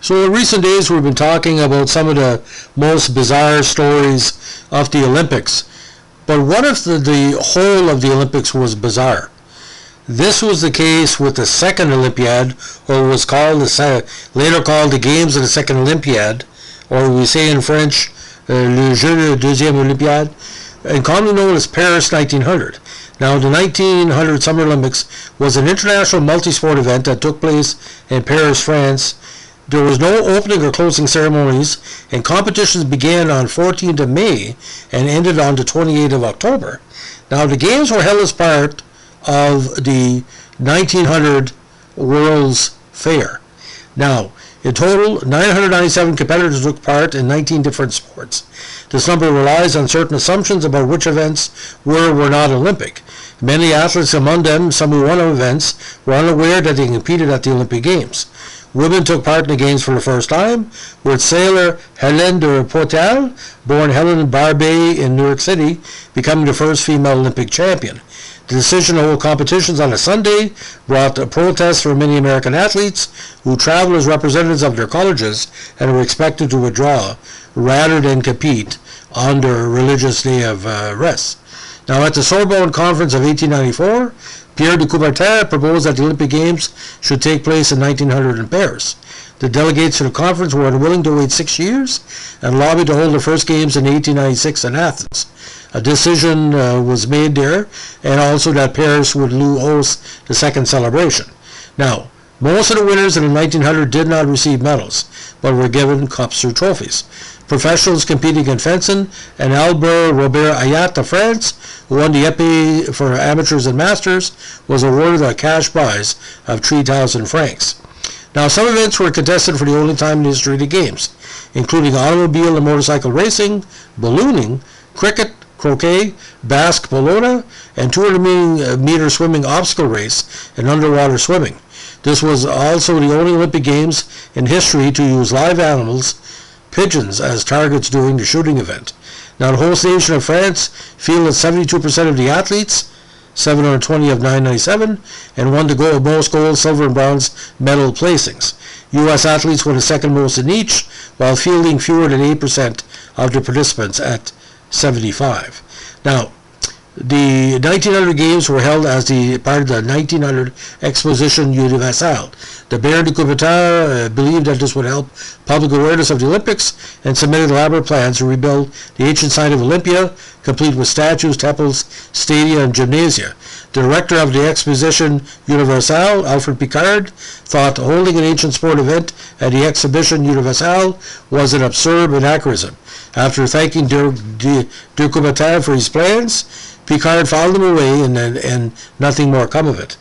So in recent days we've been talking about some of the most bizarre stories of the Olympics. But what if the whole of the Olympics was bizarre? This was the case with the Second Olympiad, or was called later called the Games of the Second Olympiad, or we say in French, le Jeux de Deuxième Olympiade, and commonly known as Paris 1900. Now, the 1900 Summer Olympics was an international multi-sport event that took place in Paris, France. There was no opening or closing ceremonies, and competitions began on 14th of May and ended on the 28th of October. Now, the games were held as part of the 1900 World's Fair. Now, in total, 997 competitors took part in 19 different sports. This number relies on certain assumptions about which events were or were not Olympic. Many athletes, among them some who won events, were unaware that they competed at the Olympic Games. Women took part in the Games for the first time, with sailor Hélène de Portal, born Helen Barbet in New York City, becoming the first female Olympic champion. The decision to hold competitions on a Sunday brought protests from many American athletes who traveled as representatives of their colleges and were expected to withdraw rather than compete on their religious day of rest. Now, at the Sorbonne Conference of 1894, Pierre de Coubertin proposed that the Olympic Games should take place in 1900 in Paris. The delegates to the conference were unwilling to wait 6 years and lobbied to hold the first Games in 1896 in Athens. A decision was made there, and also that Paris would host the second celebration. Now, most of the winners in the 1900 did not receive medals, but were given cups or trophies. Professionals competing in fencing, and Albert Robert Ayat of France, who won the épée for amateurs and masters, was awarded a cash prize of 3,000 francs. Now, some events were contested for the only time in the history of the Games, including automobile and motorcycle racing, ballooning, cricket, croquet, basque pelota, and 200-meter swimming obstacle race and underwater swimming. This was also the only Olympic Games in history to use live animals, pigeons, as targets during the shooting event. Now, the host nation of France fielded 72% of the athletes, 720 of 997, and won the most gold, silver, and bronze medal placings. U.S. athletes won the second most in each, while fielding fewer than 8% of the participants at 75. Now, the 1900 Games were held as part of the 1900 Exposition Universelle. The Baron de Coubertin believed that this would help public awareness of the Olympics and submitted elaborate plans to rebuild the ancient site of Olympia, complete with statues, temples, stadia, and gymnasia. The director of the Exposition Universelle, Alfred Picard, thought holding an ancient sport event at the Exhibition Universelle was an absurd anachronism. After thanking de Coubertin for his plans, Picard filed them away and nothing more come of it.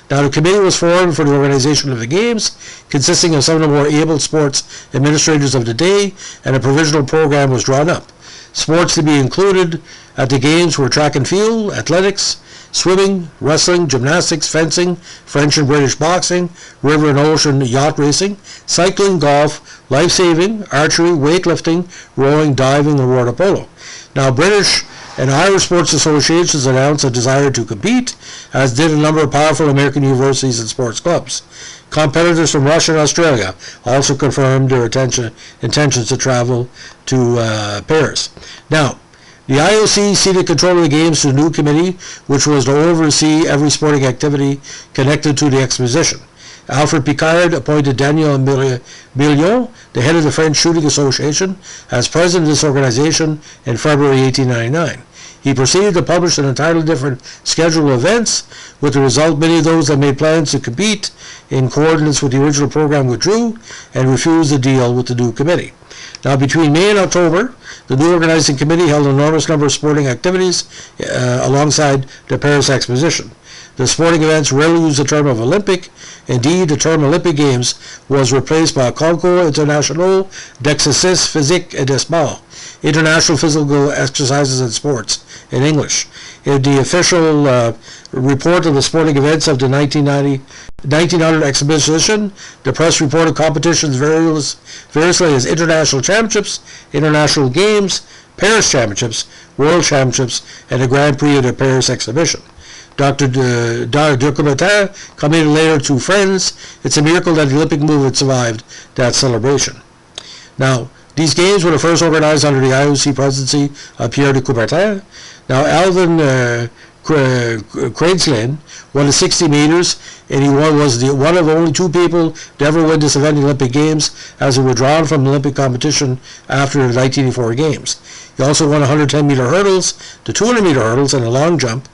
Now, the committee was formed for the organization of the Games, consisting of some of the more able sports administrators of the day, and a provisional program was drawn up. Sports to be included at the Games were track and field, athletics, swimming, wrestling, gymnastics, fencing, French and British boxing, river and ocean yacht racing, cycling, golf, life-saving, archery, weightlifting, rowing, diving, and water polo. Now, British and Irish sports associations announced a desire to compete, as did a number of powerful American universities and sports clubs. Competitors from Russia and Australia also confirmed their intentions to travel to Paris. Now, the IOC ceded control of the Games to a new committee, which was to oversee every sporting activity connected to the exposition. Alfred Picard appointed Daniel Million, the head of the French Shooting Association, as president of this organization in February 1899. He proceeded to publish an entirely different schedule of events. With the result, many of those that made plans to compete in coordinates with the original program withdrew and refused to deal with the new committee. Now, between May and October, the new organizing committee held an enormous number of sporting activities alongside the Paris Exposition. The sporting events rarely use the term of Olympic. Indeed, the term Olympic Games was replaced by Concours International d'Exercice Physique et de Sport, International Physical Exercises and Sports, in English. In the official report of the sporting events of the 1900 exhibition, the press reported competitions variously as International Championships, International Games, Paris Championships, World Championships, and the Grand Prix of the Paris Exhibition. Dr. de Coubertin commented later to friends, "It's a miracle that the Olympic movement survived that celebration." Now, these games were the first organized under the IOC presidency of Pierre de Coubertin. Now, Alvin Kreislin won the 60 meters, and he was one of only two people to ever win this event in the Olympic Games, as it was withdrawn from the Olympic competition after the 1984 Games. He also won 110-meter hurdles, the 200-meter hurdles, and a long jump.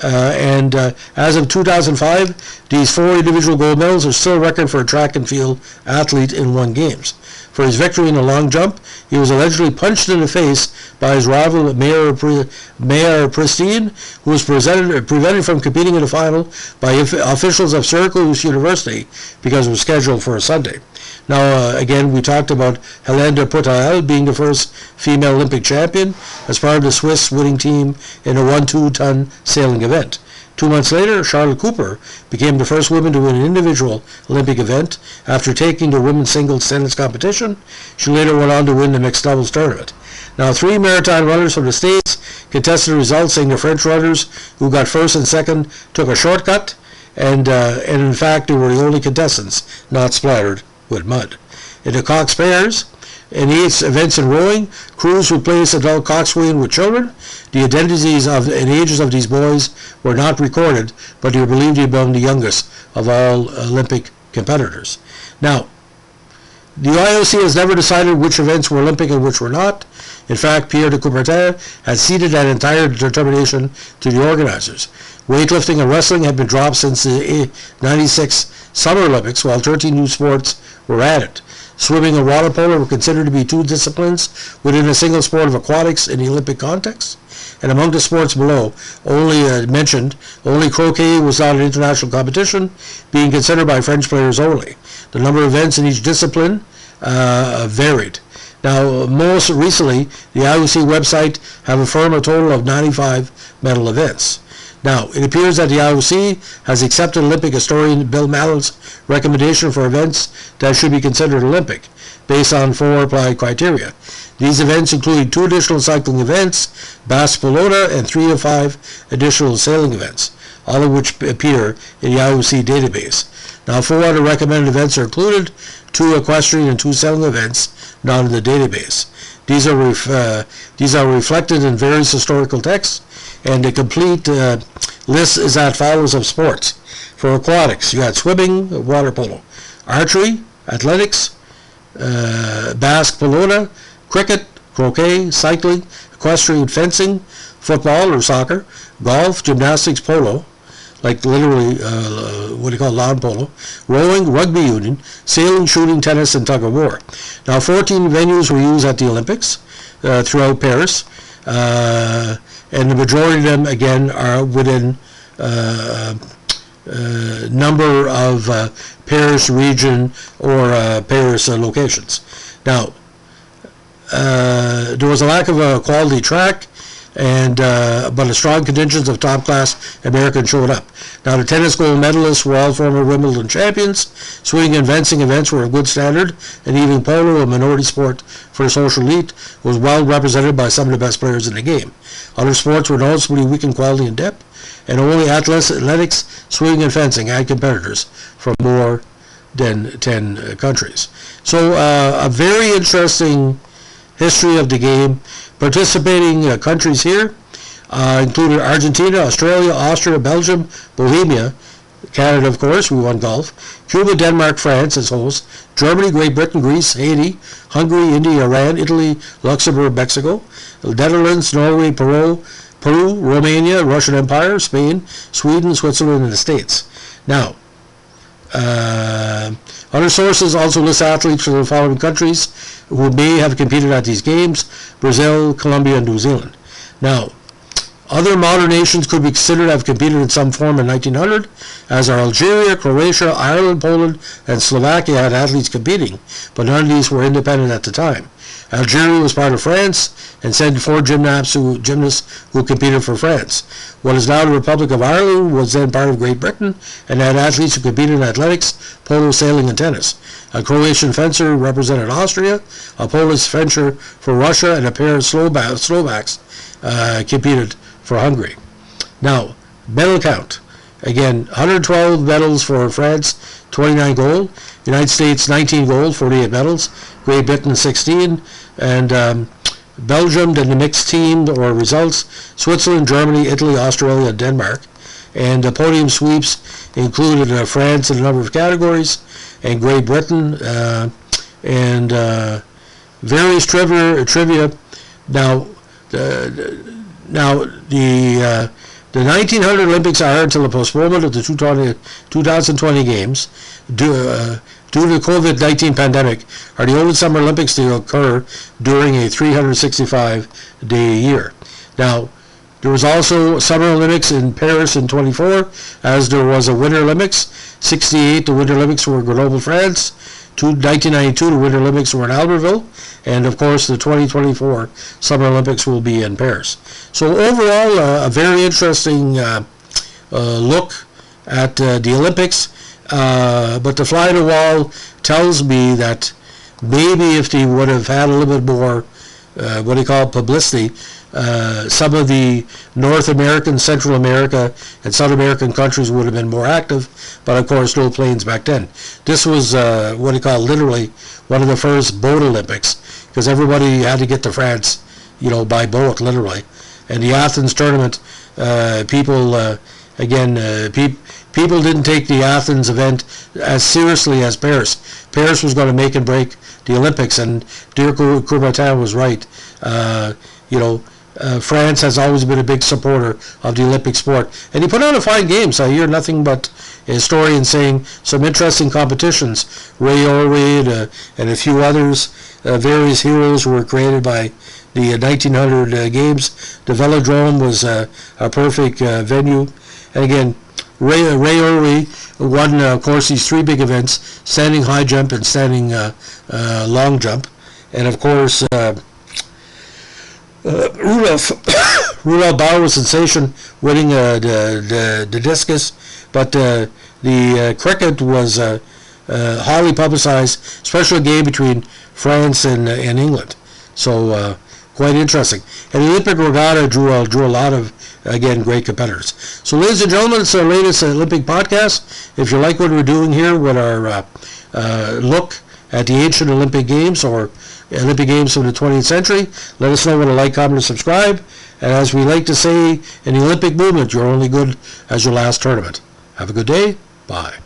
As of 2005, these 4 individual gold medals are still a record for a track and field athlete in one Games. For his victory in the long jump, he was allegedly punched in the face by his rival Mayor Pristine, who was prevented from competing in the final by officials of Syracuse University because it was scheduled for a Sunday. Now, again, we talked about Helene de Poutael being the first female Olympic champion as part of the Swiss winning team in a 1-2-ton sailing event. 2 months later, Charlotte Cooper became the first woman to win an individual Olympic event after taking the women's singles tennis competition. She later went on to win the mixed doubles tournament. Now, 3 maritime runners from the States contested the results, saying the French runners who got first and second took a shortcut, and in fact, they were the only contestants not splattered with mud. In the Cox pairs, in these events in rowing, crews replaced adult coxswain with children. The identities and ages of these boys were not recorded, but they were believed to be among the youngest of all Olympic competitors. Now, the IOC has never decided which events were Olympic and which were not. In fact, Pierre de Coubertin had ceded that entire determination to the organizers. Weightlifting and wrestling had been dropped since the 96 Summer Olympics, while 13 new sports were added. Swimming and water polo were considered to be 2 disciplines within a single sport of aquatics in the Olympic context. And among the sports below, only croquet was not an international competition, being considered by French players only. The number of events in each discipline varied. Now, most recently, the IOC website have affirmed a total of 95 medal events. Now, it appears that the IOC has accepted Olympic historian Bill Mallon's recommendation for events that should be considered Olympic, based on 4 applied criteria. These events include 2 additional cycling events, Barcelona, and 3 of 5 additional sailing events, all of which appear in the IOC database. Now, 4 other recommended events are included, 2 equestrian and 2 sailing events not in the database. These are reflected in various historical texts, and the complete list is as follows of sports. For aquatics, you got swimming, water polo, archery, athletics, basque pelota, cricket, croquet, cycling, equestrian, fencing, football or soccer, golf, gymnastics, polo, like literally what they call lawn polo, rowing, rugby union, sailing, shooting, tennis, and tug of war. Now, 14 venues were used at the Olympics throughout Paris, and the majority of them, again, are within number of Paris region or Paris locations. Now, there was a lack of a quality track, but a strong contingent of top-class Americans showed up. Now, the tennis gold medalists were all former Wimbledon champions. Swinging and fencing events were a good standard, and even polo, a minority sport for the social elite, was well represented by some of the best players in the game. Other sports were noticeably weak in quality and depth, and only athletics, swinging, and fencing had competitors from more than 10 countries. So, a very interesting history of the game. Participating countries here included Argentina, Australia, Austria, Belgium, Bohemia, Canada, of course, we won golf, Cuba, Denmark, France as hosts, Germany, Great Britain, Greece, Haiti, Hungary, India, Iran, Italy, Luxembourg, Mexico, Netherlands, Norway, Peru, Romania, Russian Empire, Spain, Sweden, Switzerland, and the States. Now, other sources also list athletes from the following countries who may have competed at these games: Brazil, Colombia, and New Zealand. Now, other modern nations could be considered to have competed in some form in 1900, as are Algeria, Croatia, Ireland, Poland, and Slovakia had athletes competing, but none of these were independent at the time. Algeria was part of France and sent 4 gymnasts who competed for France. What is now the Republic of Ireland was then part of Great Britain and had athletes who competed in athletics, polo, sailing, and tennis. A Croatian fencer represented Austria, a Polish fencer for Russia, and a pair of Slovaks competed for Hungary. Now, Medal count. Again, 112 medals for France, 29 gold. United States, 19 gold, 48 medals. Great Britain, 16. And Belgium did the mixed team or results. Switzerland, Germany, Italy, Australia, Denmark. And the podium sweeps included France in a number of categories, and Great Britain, and various trivia. Now, the 1900 Olympics are until the postponement of the 2020 Games due to the COVID-19 pandemic are the only Summer Olympics to occur during a 365-day year. Now, there was also Summer Olympics in Paris in 24, as there was a Winter Olympics. 68, the Winter Olympics were in Grenoble, France. 1992, the Winter Olympics were in Albertville. And, of course, the 2024 Summer Olympics will be in Paris. So, overall, a very interesting look at the Olympics. But the fly on the wall tells me that maybe if they would have had a little bit more, publicity, some of the North American, Central America, and South American countries would have been more active, but of course no planes back then. This was literally one of the first boat Olympics, because everybody had to get to France, by boat, literally. And the Athens tournament, people didn't take the Athens event as seriously as Paris. Paris was going to make and break the Olympics, and Dirk Coubertin was right. France has always been a big supporter of the Olympic sport. And he put on a fine games. I hear nothing but historians saying some interesting competitions. Ray Orway and a few others, various heroes were created by the 1900 Games. The Velodrome was a perfect venue. And again, Ray Orway won, of course, these three big events: standing high jump and standing long jump. And, of course, Rudolph Bauer was a sensation, winning the discus, but the cricket was highly publicized, special game between France and England. So quite interesting. And the Olympic regatta drew a lot of, again, great competitors. So, ladies and gentlemen, it's our latest Olympic podcast. If you like what we're doing here with our look at the ancient Olympic Games or Olympic Games from the 20th century, let us know with a like, comment, and subscribe. And as we like to say in the Olympic movement, you're only good as your last tournament. Have a good day. Bye.